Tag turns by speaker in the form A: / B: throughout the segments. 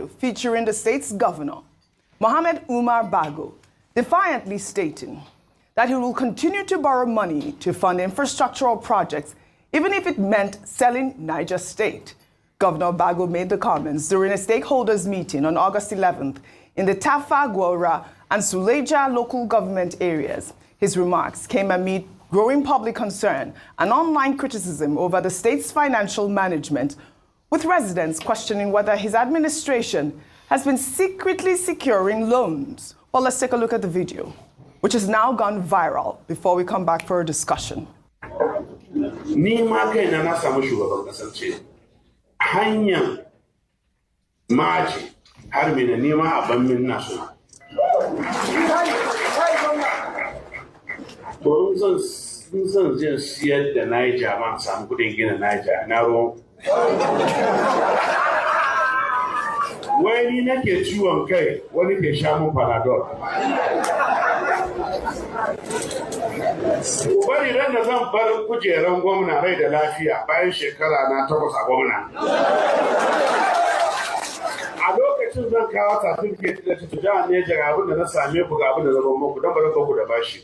A: video featuring the state's governor, Mohammed Umar Bago, defiantly stating that he will continue to borrow money to fund infrastructural projects, even if it meant selling Niger State. Governor Bago made the comments during a stakeholders meeting on August 11th in the Tafa, Gwora, and Suleja local government areas. His remarks came amid growing public concern and online criticism over the state's financial management, with residents questioning whether his administration has been secretly securing loans. Well, let's take a look at the video, which has now gone viral, before we come back for a discussion.
B: The Niger man, some couldn't get a Niger. Now, when you get you okay, when you get Shamu Panadol. When you run the some battle, put your own woman and read the life here, buy Shekala and Topos a woman. I look at you, I think it's to John Niger, I wouldn't have signed me for Gabon and Romo, don't go with a bashi.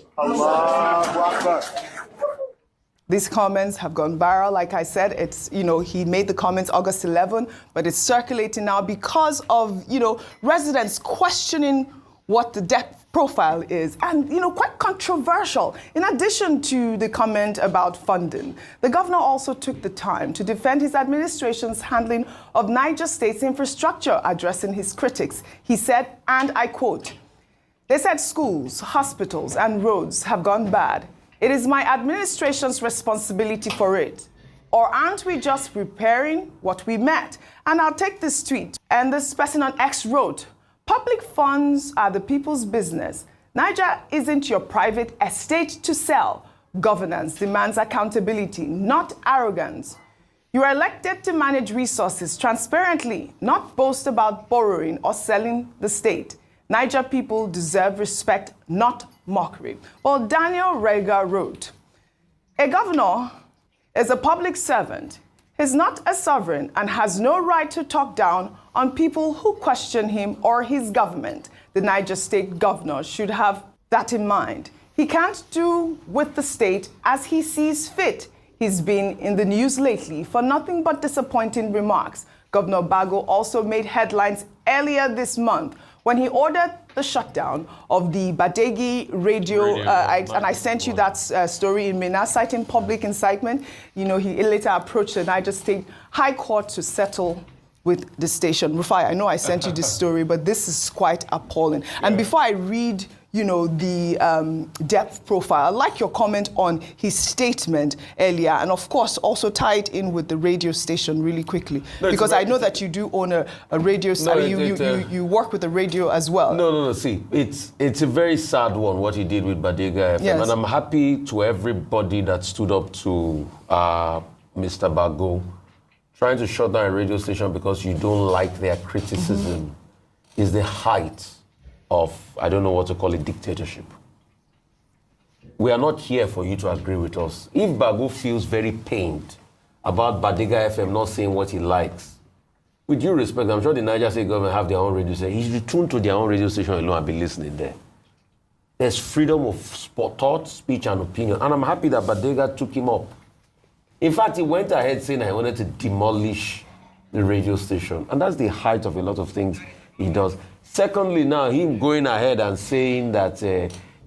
A: These comments have gone viral. Like I said, it's, he made the comments August 11, but it's circulating now because of, residents questioning what the debt profile is, and, quite controversial. In addition to the comment about funding, the governor also took the time to defend his administration's handling of Niger State's infrastructure, addressing his critics. He said, and I quote, "They said schools, hospitals, and roads have gone bad. It is my administration's responsibility for it. Or aren't we just repairing what we met?" And I'll take this tweet. And this person on X wrote, "Public funds are the people's business. Niger isn't your private estate to sell. Governance demands accountability, not arrogance. You are elected to manage resources transparently, not boast about borrowing or selling the state. Niger people deserve respect, not mockery." Well, Daniel Rega wrote, "A governor is a public servant. He's not a sovereign and has no right to talk down on people who question him or his government. The Niger State governor should have that in mind. He can't do with the state as he sees fit. He's been in the news lately for nothing but disappointing remarks." Governor Bago also made headlines earlier this month when he ordered the shutdown of the Badegi radio and I sent you that story in Mina, citing public incitement. He later approached the Niger State High Court to settle with the station. Rufai, I know I sent you this story, but this is quite appalling. Yeah. And before I read, the depth profile, I like your comment on his statement earlier, and of course also tie it in with the radio station really quickly, because I know that you do own a radio station. You work with the radio as well.
C: No. See, it's a very sad one, what he did with Badega FM, yes. And I'm happy to everybody that stood up to Mr. Bago. Trying to shut down a radio station because you don't like their criticism is the height of, I don't know what to call it, dictatorship. We are not here for you to agree with us. If Bago feels very pained about Badega FM not saying what he likes, with due respect, I'm sure the Niger State government have their own radio station. He should return to their own radio station alone and be listening there. There's freedom of thought, speech, and opinion. And I'm happy that Badega took him up. In fact, he went ahead saying I wanted to demolish the radio station. And that's the height of a lot of things he does. Secondly, now, him going ahead and saying that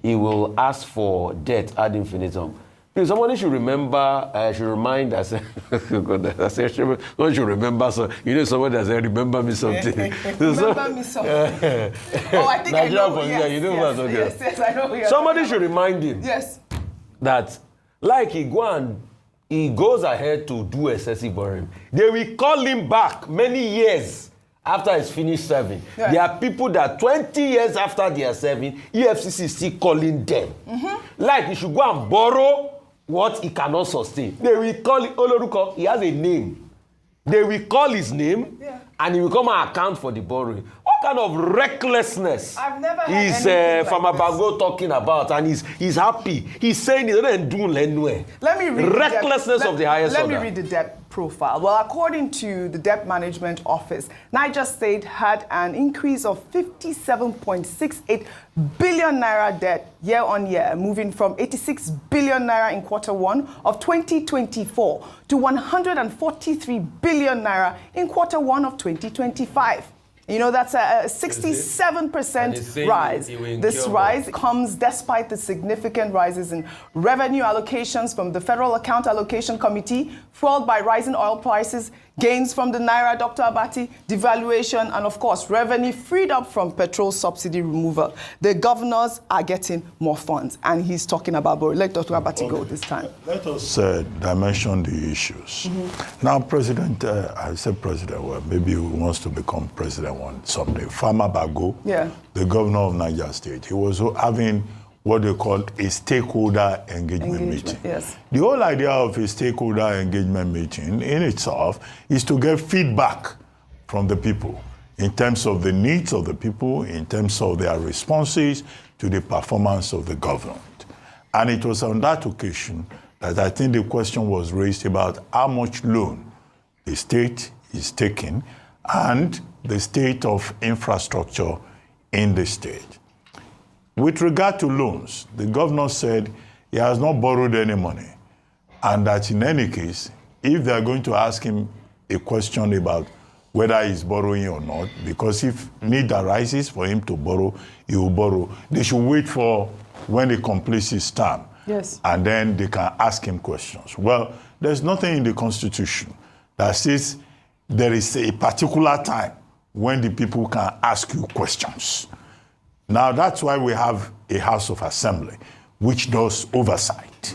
C: he will ask for debt ad infinitum. Please, somebody should remember, remind us, someone should remember, so somebody that said, remember me something.
A: Remember me something. Oh, I think I know. Yes, I know.
C: Somebody should remind him that, like he goes ahead to do excessive borrowing. They will call him back many years after he's finished serving. Yeah. There are people that 20 years after they are serving, EFCC is still calling them. Like he should go and borrow what he cannot sustain. They will call it Oloruko. He has a name. They will call his name and he will come and account for the borrowing. What kind of recklessness
A: I've never heard
C: is
A: anything
C: from
A: like
C: Bago talking about, and he's happy. He's saying it doesn't do anywhere.
A: Let me read
C: recklessness of the highest order.
A: Let me read the debt profile. Well, according to the Debt Management Office, Niger State had an increase of 57.68 billion naira debt year on year, moving from 86 billion naira in Q1 of 2024 to 143 billion naira in Q1 of 2025. You know, that's a 67% rise. This rise comes despite the significant rises in revenue allocations from the Federal Account Allocation Committee, fueled by rising oil prices, gains from the Naira, Dr. Abati, devaluation, and of course, revenue freed up from petrol subsidy removal. The governors are getting more funds, and he's talking about, but let Dr. Abati go this time.
D: Let us dimension the issues. Now, President, I said President, well, maybe he wants to become President one someday. Farmer Bago, the governor of Niger State, he was having what they call a stakeholder engagement meeting.
A: Yes.
D: The whole idea of a stakeholder engagement meeting in itself is to get feedback from the people in terms of the needs of the people, in terms of their responses to the performance of the government. And it was on that occasion that I think the question was raised about how much loan the state is taking and the state of infrastructure in the state. With regard to loans, the governor said he has not borrowed any money, and that in any case, if they are going to ask him a question about whether he's borrowing or not, because if need arises for him to borrow, he will borrow. They should wait for when he completes his term, and then they can ask him questions. Well, there's nothing in the Constitution that says there is a particular time when the people can ask you questions. Now, that's why we have a House of Assembly, which does oversight.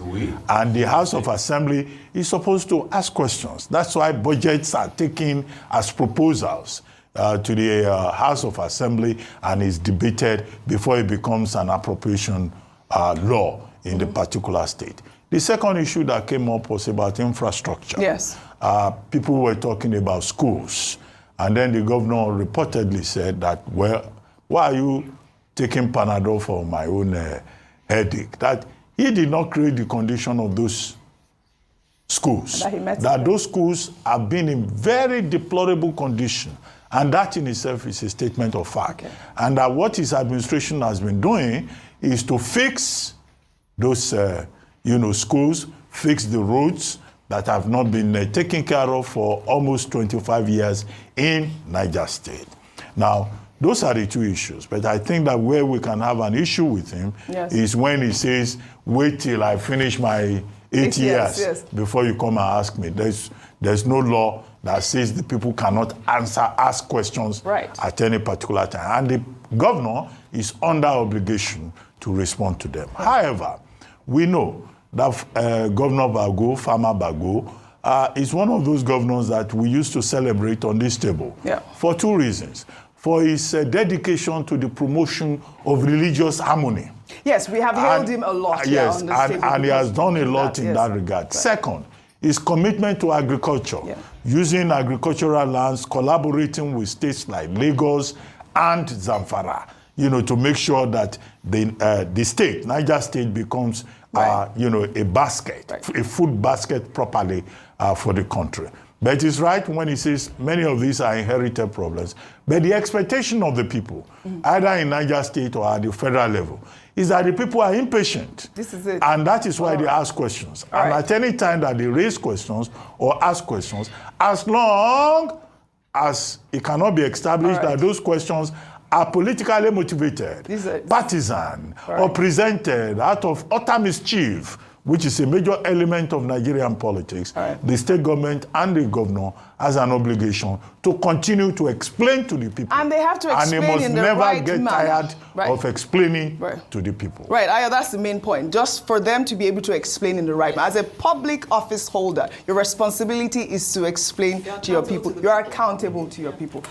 D: And the House of Assembly is supposed to ask questions. That's why budgets are taken as proposals to the House of Assembly and is debated before it becomes an appropriation law in the particular state. The second issue that came up was about infrastructure.
A: Yes.
D: People were talking about schools. And then the governor reportedly said that, well, why are you taking Panadol for my own headache? That he did not create the condition of those schools. That those schools have been in very deplorable condition. And that in itself is a statement of fact. And that what his administration has been doing is to fix those schools, fix the roads that have not been taken care of for almost 25 years in Niger State. Now, those are the two issues. But I think that where we can have an issue with him is when he says, wait till I finish my 8 years before you come and ask me. There's no law that says the people cannot ask questions at any particular time. And the governor is under obligation to respond to them. However, we know that Governor Bago, Farmer Bago, is one of those governors that we used to celebrate on this table for two reasons. For his dedication to the promotion of religious harmony.
A: Yes, we have hailed him a lot.
D: Yes,
A: on this table
D: and he has done a lot in that regard. Right. Second, his commitment to agriculture, using agricultural lands, collaborating with states like Lagos and Zamfara, to make sure that the state, Niger State, becomes a basket, a food basket properly for the country. But it's right when he says many of these are inherited problems. But the expectation of the people, either in Niger State or at the federal level, is that the people are impatient.
A: This is it.
D: And that is why they ask questions. And at any time that they raise questions or ask questions, as long as it cannot be established that those questions are politically motivated, partisan, or presented out of utter mischief, which is a major element of Nigerian politics, the state government and the governor has an obligation to continue to explain to the people.
A: And they have to explain in the right manner.
D: And they must never get tired of explaining to the people.
A: Right, Ayo, that's the main point. Just for them to be able to explain in the right manner. As a public office holder, your responsibility is to explain to your people. You're accountable to your people.